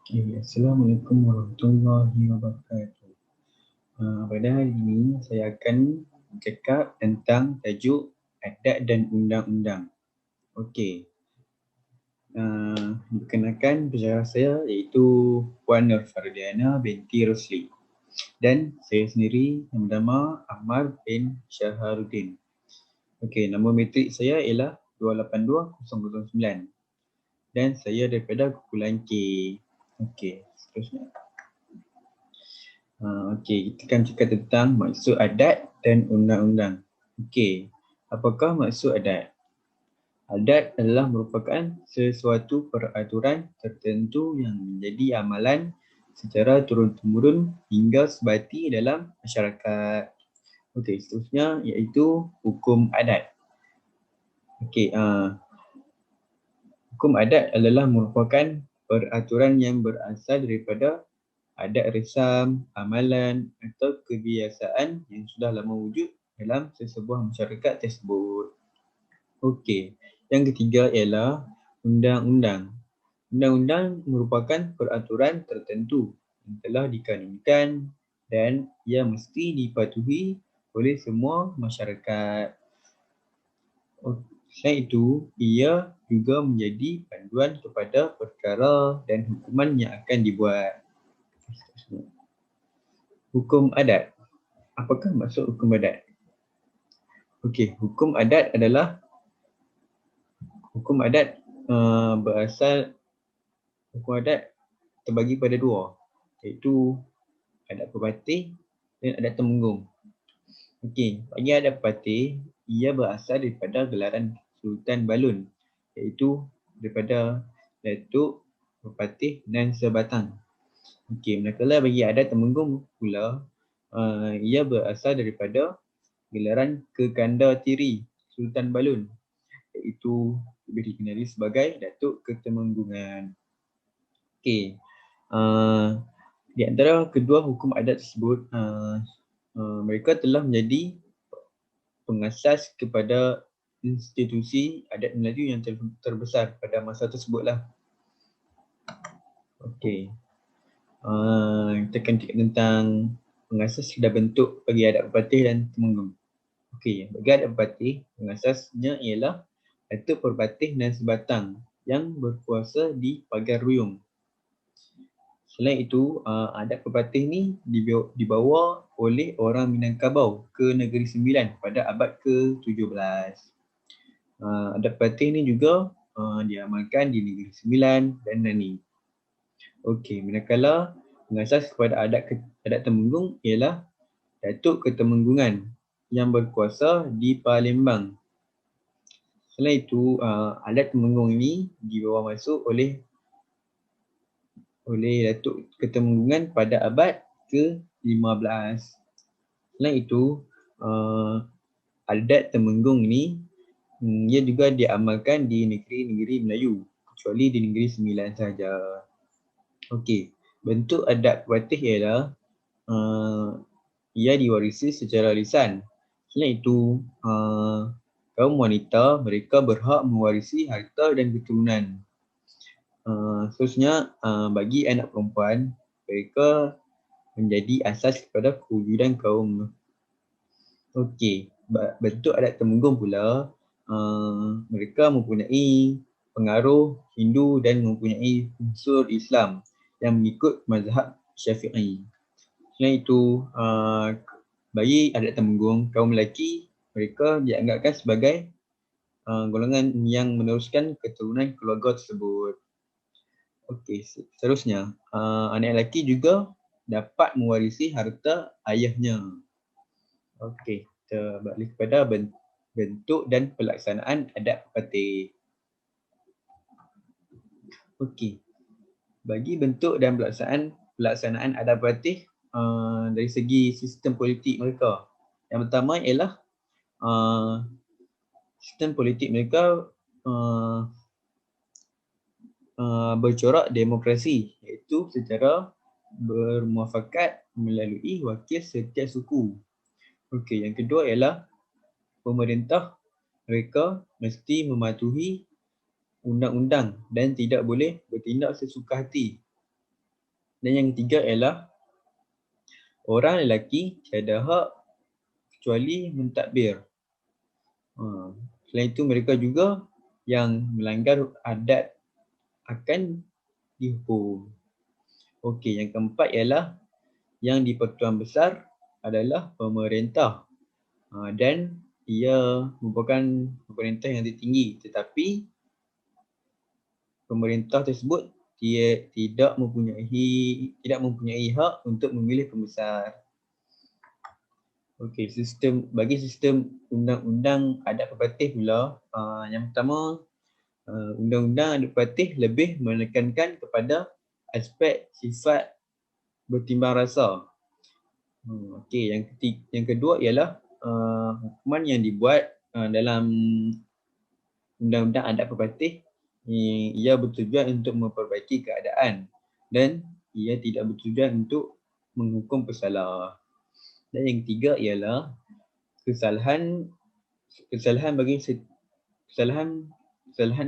Assalamualaikum warahmatullahi wabarakatuh. Pada hari ini saya akan cakap tentang tajuk adat dan undang-undang. Okey. Perkenalkan pensyarah saya iaitu Puan Nur Fardiana binti Rosli dan saya sendiri yang bernama Ahmad bin Syaharuddin. Okey, nama matrik saya ialah 282009 dan saya daripada kumpulan K. Okey, seterusnya. Okey, kita akan cakap tentang maksud adat dan undang-undang. Okey, apakah maksud adat? Adat adalah merupakan sesuatu peraturan tertentu yang menjadi amalan secara turun-temurun hingga sebati dalam masyarakat. Okey, seterusnya iaitu hukum adat. Okey, hukum adat adalah merupakan peraturan yang berasal daripada adat resam, amalan atau kebiasaan yang sudah lama wujud dalam sesebuah masyarakat tersebut. Okey, yang ketiga ialah undang-undang. Undang-undang merupakan peraturan tertentu yang telah dikanunkan dan ia mesti dipatuhi oleh semua masyarakat. Selain itu, ia juga menjadi panduan kepada perkara dan hukuman yang akan dibuat. Hukum adat. Apakah maksud hukum adat? Okey, hukum adat adalah hukum adat hukum adat terbagi pada dua, iaitu adat perbatih dan adat temenggung. Okey, bagi adat perbatih, ia berasal daripada gelaran Sultan Balun, iaitu daripada Datuk Perpatih Nan Sebatang. Okey, manakala bagi adat temenggung pula, ia berasal daripada gelaran Kekanda Tiri Sultan Balun, iaitu lebih dikenali sebagai Datuk Ketemenggungan. Okey, di antara kedua hukum adat tersebut, mereka telah menjadi pengasas kepada institusi adat Melayu yang terbesar pada masa tersebutlah. Okey, kita akan cakap tentang pengasas dan bentuk bagi adat perpatih dan temenggung. Okey, bagi adat perpatih, pengasasnya ialah Datuk Perpatih Nan Sebatang yang berkuasa di Pagar Ruyung. Selain itu, adat perpatih ni dibawa oleh orang Minangkabau ke Negeri Sembilan pada abad ke-17. Adat perpatih ni juga diamalkan di Negeri Sembilan dan Nani. Okey, manakala pengasas kepada adat Temenggung ialah Datuk Ketemenggungan yang berkuasa di Palembang. Selain itu, adat Temenggung ini dibawa masuk oleh Datuk Ketemenggungan pada abad ke-15. Selain itu, adat Temenggung ini ia juga diamalkan di negeri-negeri Melayu kecuali di Negeri Sembilan sahaja. Okey, bentuk adat perpatih ialah ia diwarisi secara lisan. Selain itu, kaum wanita mereka berhak mewarisi harta dan keturunan. Seterusnya, bagi anak perempuan, mereka menjadi asas kepada kewujudan kaum. Okey, bentuk adat Temenggung pula, mereka mempunyai pengaruh Hindu dan mempunyai unsur Islam yang mengikut mazhab Syafi'i. Selain itu, bagi adat Temenggung, kaum lelaki mereka dianggapkan sebagai golongan yang meneruskan keturunan keluarga tersebut. Okey, seterusnya, anak lelaki juga dapat mewarisi harta ayahnya. Okey, kita balik kepada bentuk dan pelaksanaan adat perpatih. Okey, bagi bentuk dan pelaksanaan adat perpatih dari segi sistem politik mereka. Yang pertama ialah sistem politik mereka bercorak demokrasi, iaitu secara bermuafakat melalui wakil setiap suku. Okey, yang kedua ialah pemerintah mereka mesti mematuhi undang-undang dan tidak boleh bertindak sesuka hati. Dan yang ketiga ialah orang lelaki tiada hak kecuali mentadbir. Selain itu mereka juga yang melanggar adat akan dihukum. Okey, yang keempat ialah yang di-Pertuan Besar adalah pemerintah. Dan ia merupakan pemerintah yang tertinggi, tetapi pemerintah tersebut dia tidak mempunyai hak untuk memilih pembesar. Okey, bagi sistem undang-undang adat perpatih pula, yang pertama, undang-undang adat perpatih lebih menekankan kepada aspek sifat bertimbang rasa. Okey, yang kedua ialah hukuman yang dibuat dalam undang-undang adat perpatih, ia bertujuan untuk memperbaiki keadaan dan ia tidak bertujuan untuk menghukum pesalah. Dan yang ketiga ialah kesalahan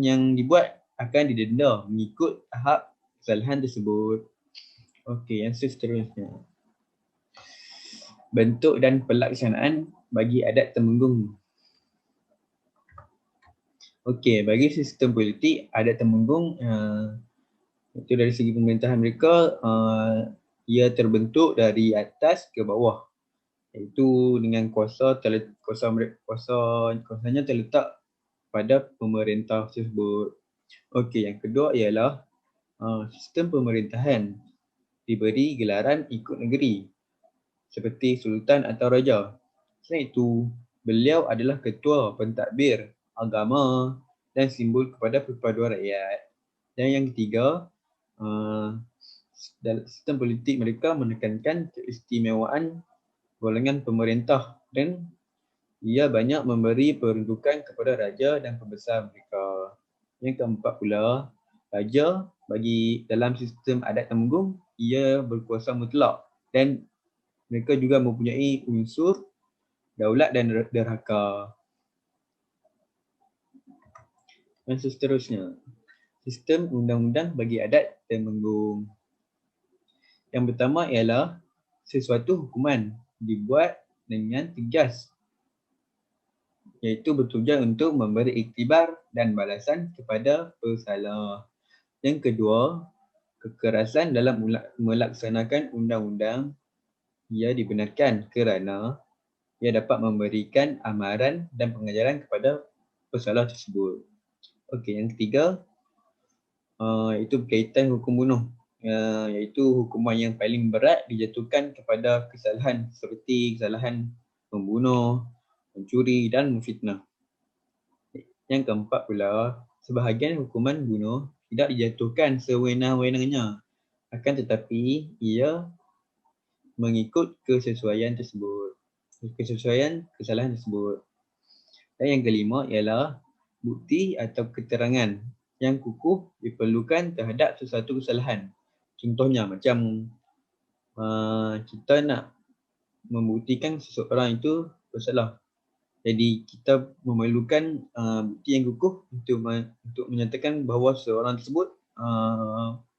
yang dibuat akan didenda mengikut tahap kesalahan tersebut. Okey, yang seterusnya. Bentuk dan pelaksanaan bagi adat Temenggung. Okey, bagi sistem politik adat Temenggung, itu dari segi pemerintahan mereka, ia terbentuk dari atas ke bawah, iaitu dengan kuasanya terletak pada pemerintah tersebut. Okey, yang kedua ialah sistem pemerintahan diberi gelaran ikut negeri seperti sultan atau raja. Selain itu, beliau adalah ketua pentadbir agama dan simbol kepada perpaduan rakyat. Dan yang ketiga, dalam sistem politik mereka menekankan keistimewaan golongan pemerintah dan ia banyak memberi peruntukan kepada raja dan pembesar mereka. Yang keempat pula, raja bagi dalam sistem adat Temenggung, ia berkuasa mutlak dan mereka juga mempunyai unsur daulat dan derhaka. Dan seterusnya, sistem undang-undang bagi adat Temenggung. Yang pertama ialah sesuatu hukuman dibuat dengan tegas, iaitu bertujuan untuk memberi iktibar dan balasan kepada pesalah. Yang kedua, kekerasan dalam melaksanakan undang-undang ia dibenarkan kerana ia dapat memberikan amaran dan pengajaran kepada pesalah tersebut. Okey, yang ketiga, itu berkaitan hukum bunuh, iaitu hukuman yang paling berat dijatuhkan kepada kesalahan seperti kesalahan membunuh, mencuri dan memfitnah. Yang keempat pula, sebahagian hukuman bunuh tidak dijatuhkan sewenang-wenangnya, akan tetapi ia mengikut kesesuaian kesalahan tersebut. Dan yang kelima ialah bukti atau keterangan yang kukuh diperlukan terhadap sesuatu kesalahan. Contohnya macam kita nak membuktikan seseorang itu bersalah. Jadi kita memerlukan bukti yang kukuh untuk menyatakan bahawa seseorang tersebut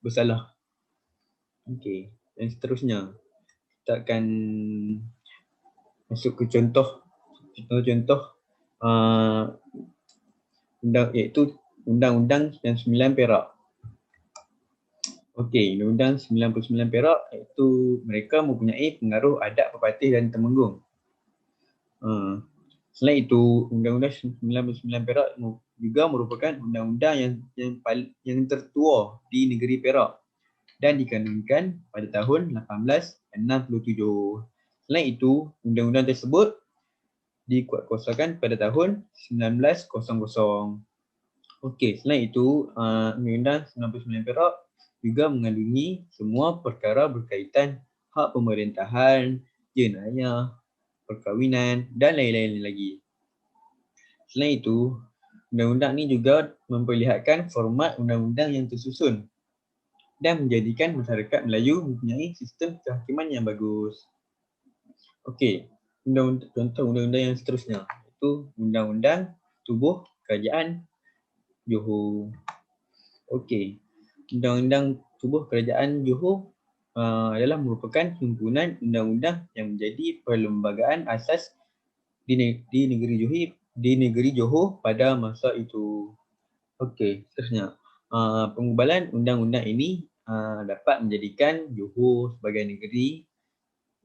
bersalah. Okey, dan seterusnya kita akan masuk ke contoh iaitu Undang-Undang 99 Perak. Okey, Undang-Undang 99 Perak iaitu mereka mempunyai pengaruh adat perpatih dan Temenggung. Selain itu, Undang-Undang 99 Perak juga merupakan undang-undang yang tertua di negeri Perak dan dikanunkan pada tahun 1867. Selain itu, undang-undang tersebut dikuatkuasakan pada tahun 1900. Okey, selain itu, Undang-Undang 99 Perak juga mengandungi semua perkara berkaitan hak pemerintahan, jenayah, perkahwinan dan lain-lain lagi. Selain itu, undang-undang ini juga memperlihatkan format undang-undang yang tersusun dan menjadikan masyarakat Melayu mempunyai sistem kehakiman yang bagus. Okey, contoh undang-undang yang seterusnya iaitu Undang-Undang Tubuh Kerajaan Johor. Okey, Undang-Undang Tubuh Kerajaan Johor adalah merupakan himpunan undang-undang yang menjadi perlembagaan asas di negeri Johor pada masa itu. Okey, seterusnya. Pengubalan undang-undang ini dapat menjadikan Johor sebagai negeri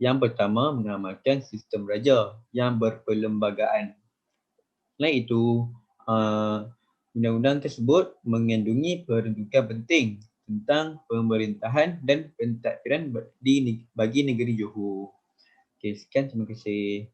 yang pertama mengamalkan sistem raja yang berperlembagaan. Selain itu, undang-undang tersebut mengandungi peruntukan penting tentang pemerintahan dan pentadbiran bagi negeri Johor. Okey, sekian, terima kasih.